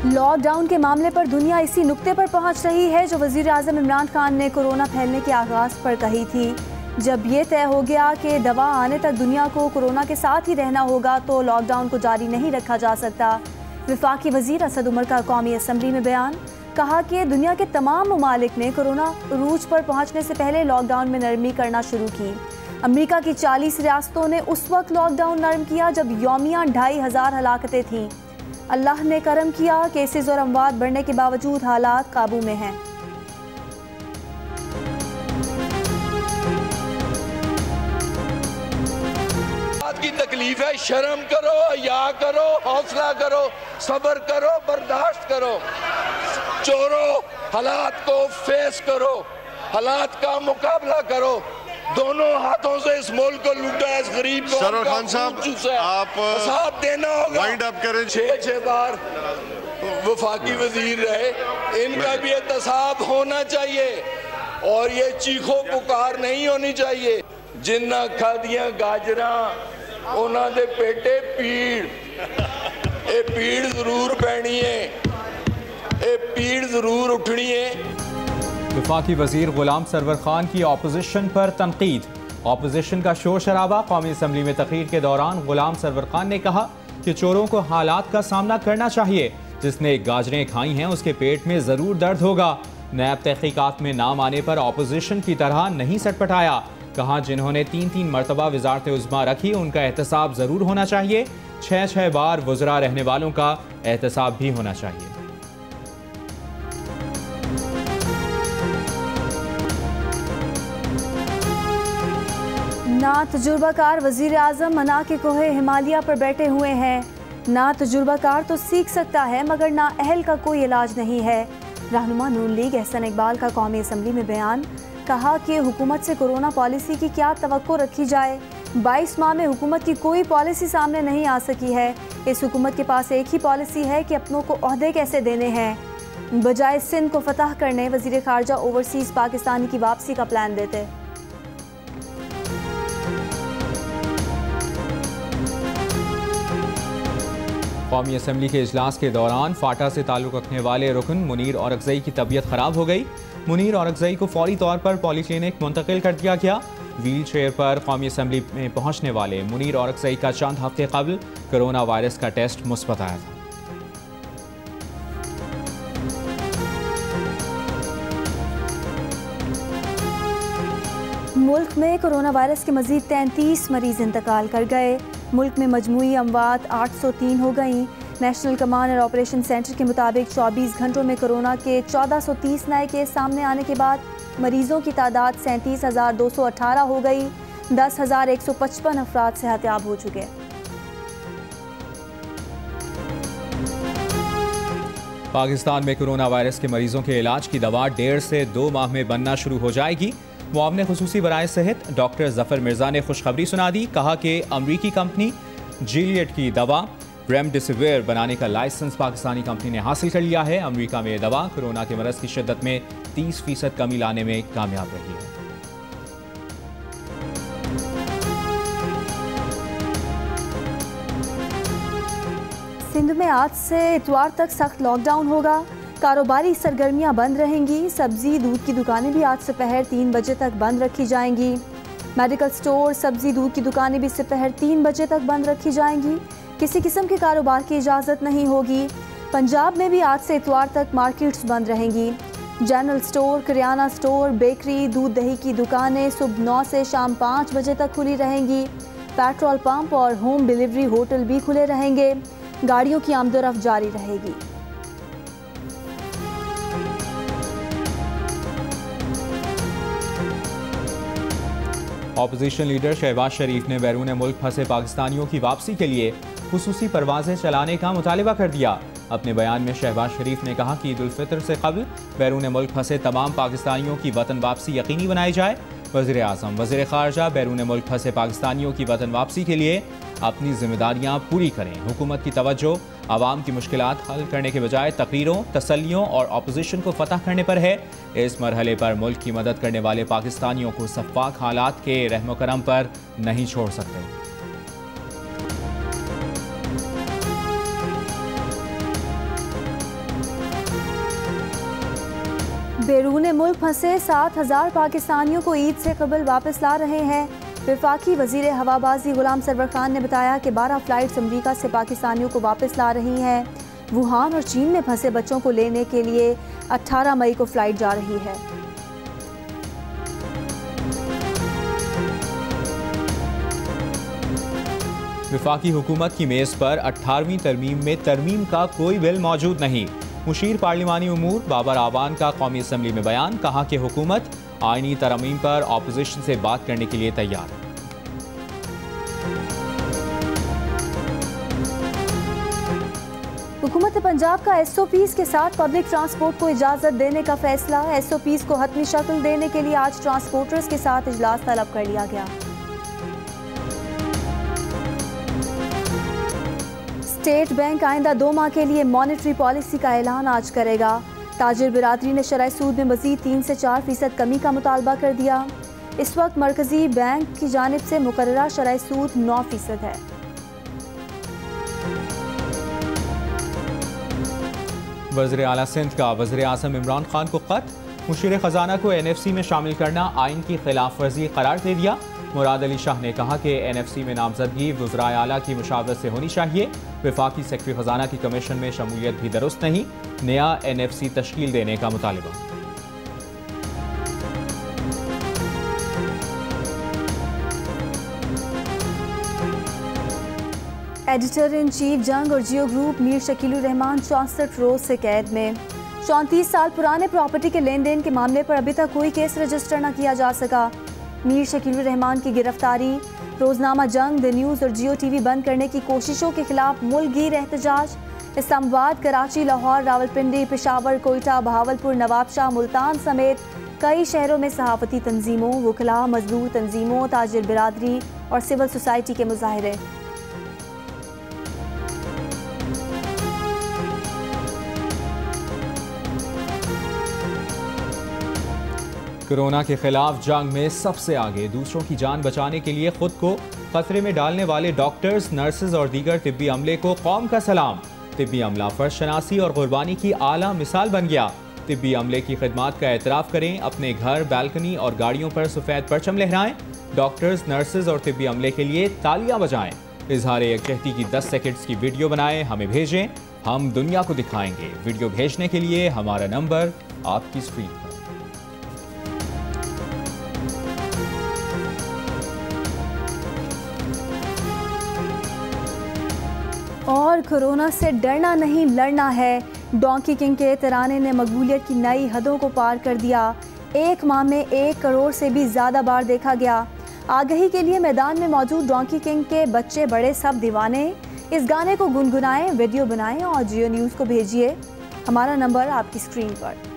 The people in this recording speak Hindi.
लॉकडाउन के मामले पर दुनिया इसी नुक्ते पर पहुंच रही है जो वज़ीर आज़म इमरान खान ने कोरोना फैलने के आगाज़ पर कही थी। जब ये तय हो गया कि दवा आने तक दुनिया को कोरोना के साथ ही रहना होगा तो लॉकडाउन को जारी नहीं रखा जा सकता। वफाकी वज़ीर असद उमर का कौमी असम्बली में बयान, कहा कि दुनिया के तमाम ममालिक ने कोरोना अरूज पर पहुँचने से पहले लॉकडाउन में नरमी करना शुरू की। अमरीका की 40 रियासतों ने उस वक्त लॉकडाउन नरम किया जब यौमिया 2500 हलाकतें थीं। अल्लाह ने करम किया, केसेस और अमवात बढ़ने के बावजूद हालात काबू में हैं। की तकलीफ है, शर्म करो, या करो, हौसला करो, सब्र करो, बर्दाश्त करो, चोरों हालात को फेस करो, हालात का मुकाबला करो, दोनों हाथों से इस मुल्क को लूटा है, इस गरीब को सरवर खान साहब आप साथ देना होगा। वाइंड अप करें। 6 बार वफाकी वजीर रहे, इनका भी एहतसाब होना चाहिए और ये चीखो पुकार नहीं होनी चाहिए। जिन्ना खादियां गाजरा उन्हां दे पेटे पीड़, ये पीड़ जरूर पैनी है, ये पीड़ जरूर उठनी है। वफाकी वजीर गुलाम सरवर खान की अपोजिशन पर तनकीद। अपोजिशन का शोर शराबा। कौमी असम्बली में तकरीर के दौरान गुलाम सरवर खान ने कहा कि चोरों को हालात का सामना करना चाहिए। जिसने गाजरें खाई हैं उसके पेट में ज़रूर दर्द होगा। नैब तहकीकात में नाम आने पर अपोजिशन की तरह नहीं सटपटाया। कहा जिन्होंने 3 मरतबा वज़ारत उज़्मा रखी उनका एहतसाब ज़रूर होना चाहिए। 6 बार वज़रा रहने वालों का एहतसाब भी होना चाहिए। ना तजुर्बाकार वज़ीर आज़म मना के कोहे हिमालय पर बैठे हुए हैं। ना तजुर्बाकार तो सीख सकता है मगर ना अहल का कोई इलाज नहीं है। रहनुमा नून लीग एहसन इकबाल का कौमी असम्बली में बयान, कहा कि हुकूमत से कोरोना पॉलिसी की क्या तवक्को रखी जाए। 22 माह में हुकूमत की कोई पॉलिसी सामने नहीं आ सकी है। इस हुकूमत के पास एक ही पॉलिसी है कि अपनों को ओहदे कैसे देने हैं, बजाय सिंध को फतह करने वज़ीर ख़ारजा ओवरसीज़ पाकिस्तानी की वापसी का प्लान देते। कौमी असम्बली के इजलास के दौरान फाटा से ताल्लुक़ रखने वाले रुकन मुनीर औरकज़ई की तबीयत ख़राब हो गई। मुनीर औरकज़ई को फौरी तौर पर पॉलीक्लिनिक मुंतकिल कर दिया गया। व्हील चेयर पर कौमी असम्बली में पहुँचने वाले मुनीर औरकज़ई का चंद हफ्ते कबल कोरोना वायरस का टेस्ट मुस्बत आया था। मुल्क में कोरोना वायरस के मज़ीद 33 मरीज इंतकाल कर गए। मुल्क में मजमूई अमवात 803 हो गई। नेशनल कमांड और ऑपरेशन सेंटर के मुताबिक 24 घंटों में कोरोना के 1430 नए केस सामने आने के बाद मरीजों की तादाद 37,218 हो गई। 10,155 अफराद सेहतयाब हो चुके। पाकिस्तान में कोरोना वायरस के मरीजों के इलाज की दवा 1.5 से 2 माह में बनना शुरू हो जाएगी। मुआवने खुसूसी बराए सेहत डॉक्टर जफर मिर्जा ने खुशखबरी सुना दी। कहा कि अमरीकी कंपनी जीलियट की दवा रेमडेसिविर बनाने का लाइसेंस पाकिस्तानी कंपनी ने हासिल कर लिया है। अमरीका में यह दवा कोरोना के मरज़ की शिद्दत में 30% कमी लाने में कामयाब रही है। सिंध में आज से इतवार तक सख्त लॉकडाउन होगा। कारोबारी सरगर्मियां बंद रहेंगी। सब्जी दूध की दुकानें भी आज दोपहर 3 बजे तक बंद रखी जाएंगी। मेडिकल स्टोर, सब्जी दूध की दुकानें भी दोपहर 3 बजे तक बंद रखी जाएंगी। किसी किस्म के कारोबार की इजाज़त नहीं होगी। पंजाब में भी आज से इतवार तक मार्केट्स बंद रहेंगी। जनरल स्टोर, किराना स्टोर, बेकरी, दूध दही की दुकानें सुबह 9 से शाम 5 बजे तक खुली रहेंगी। पेट्रोल पंप और होम डिलीवरी होटल भी खुले रहेंगे। गाड़ियों की आमदोरफ्त जारी रहेगी। अपोजिशन लीडर शहबाज शरीफ ने बैरून मुल्क फंसे पाकिस्तानियों की वापसी के लिए खुसूसी परवाजें चलाने का मुतालिबा कर दिया। अपने बयान में शहबाज शरीफ ने कहा कि ईद उल फितर से कबल बैरून मुल्क फंसे तमाम पाकिस्तानियों की वतन वापसी यकीनी बनाई जाए। वज़ीर आज़म वज़ीर ख़ारजा बैरून मुल्क फंसे पाकिस्तानियों की वतन वापसी के लिए अपनी जिम्मेदारियाँ पूरी करें। हुकूमत की तवज्जो आवाम की मुश्किलात हल करने के बजाय तकरीरों, तसल्लियों और अपोजिशन को फतह करने पर है। इस मरहले पर मुल्क की मदद करने वाले पाकिस्तानियों को सफ़ाक हालात के रहमो करम पर नहीं छोड़ सकते। बैरून मुल्क फंसे 7,000 पाकिस्तानियों को ईद से कबल वापस ला रहे हैं। वफाकी वजीर हवाबाजी गुलाम सरवर खान ने बताया कि 12 फ्लाइट्स अमरीका से पाकिस्तानियों को वापस ला रही हैं। वुहान और चीन में फंसे बच्चों को लेने के लिए 18 मई को फ्लाइट जा रही है। वफाकी हुकूमत की मेज़ पर 18वीं तरमीम में तरमीम का कोई बिल मौजूद नहीं। मुशीर पार्लिमानी उमूर बाबर आवान का कौमी असम्बली में बयान, कहा कि हुकूमत आईनी तरमीम पर अपोजिशन से बात करने के लिए तैयार है। हुकूमत पंजाब का SOPs के साथ पब्लिक ट्रांसपोर्ट को इजाज़त देने का फैसला। SOPs को हतमी शक्ल देने के लिए आज ट्रांसपोर्टर्स के साथ इजलास तलब कर लिया गया। स्टेट बैंक आइंदा 2 माह के लिए मॉनेटरी पॉलिसी का ऐलान आज करेगा। ताजिर बिरादरी ने शरह सूद में मज़ीद 3 से 4% कमी का मुतालबा कर दिया। इस वक्त मरकजी बैंक की जानिब से मुकर्ररा शरह सूद 9% है। वज़ीर आला सिंध का वज़ीर आज़म इमरान खान को ख़त, मुशीर ख़जाना को NFC में शामिल करना आइन की खिलाफ वर्जी करार दे दिया। मुराद अली शाह ने कहा कि NFC में नामजदगी वज़राए आला की मुशावरत से होनी चाहिए। वफाकी सेक्रेटरी ख़जाना की कमीशन में शमूलियत भी दुरुस्त नहीं, नया NFC तश्कील देने का मुतालिबा। एडिटर इन चीफ जंग और जियो ग्रुप मीर शकीलुर रहमान 64 रोज से कैद में। 34 साल पुराने प्रॉपर्टी के लेन देन के मामले पर अभी तक कोई केस रजिस्टर न किया जा सका। मीर शकीलुर रहमान की गिरफ्तारी, रोजनामा जंग, द न्यूज़ और जियो TV बंद करने की कोशिशों के खिलाफ मुल्कगीर एहतजाज। इस्लामाबाद, कराची, लाहौर, रावलपिंडी, पेशावर, कोयटा, बहावलपुर, नवाबशाह, मुल्तान समेत कई शहरों में सहाफ़ती तंजीमों, वकला, मजदूर तंजीमों, ताजिर बिरादरी और सिविल सोसाइटी के मुजाहरे। कोरोना के खिलाफ जंग में सबसे आगे, दूसरों की जान बचाने के लिए खुद को खतरे में डालने वाले डॉक्टर्स, नर्सेज और दीगर तिब्बी अमले को कौम का सलाम। तिब्बी अमला फर्ज शनासी और कुर्बानी की आला मिसाल बन गया। तिब्बी अमले की खिदमात का एतराफ़ करें, अपने घर, बालकनी और गाड़ियों पर सफ़ेद परचम लहराएं। डॉक्टर्स, नर्सेज और तिब्बी अमले के लिए तालियां बजाएं। इजहार यकजहती की 10 सेकंड्स की वीडियो बनाएं, हमें भेजें, हम दुनिया को दिखाएंगे। वीडियो भेजने के लिए हमारा नंबर आपकी स्क्रीन पर। और कोरोना से डरना नहीं, लड़ना है। डोंकी किंग के तराने ने मकबूलियत की नई हदों को पार कर दिया। एक माह में 1 करोड़ से भी ज़्यादा बार देखा गया। आगही के लिए मैदान में मौजूद डोंकी किंग के बच्चे बड़े सब दीवाने। इस गाने को गुनगुनाएं, वीडियो बनाएं और जियो न्यूज़ को भेजिए। हमारा नंबर आपकी स्क्रीन पर।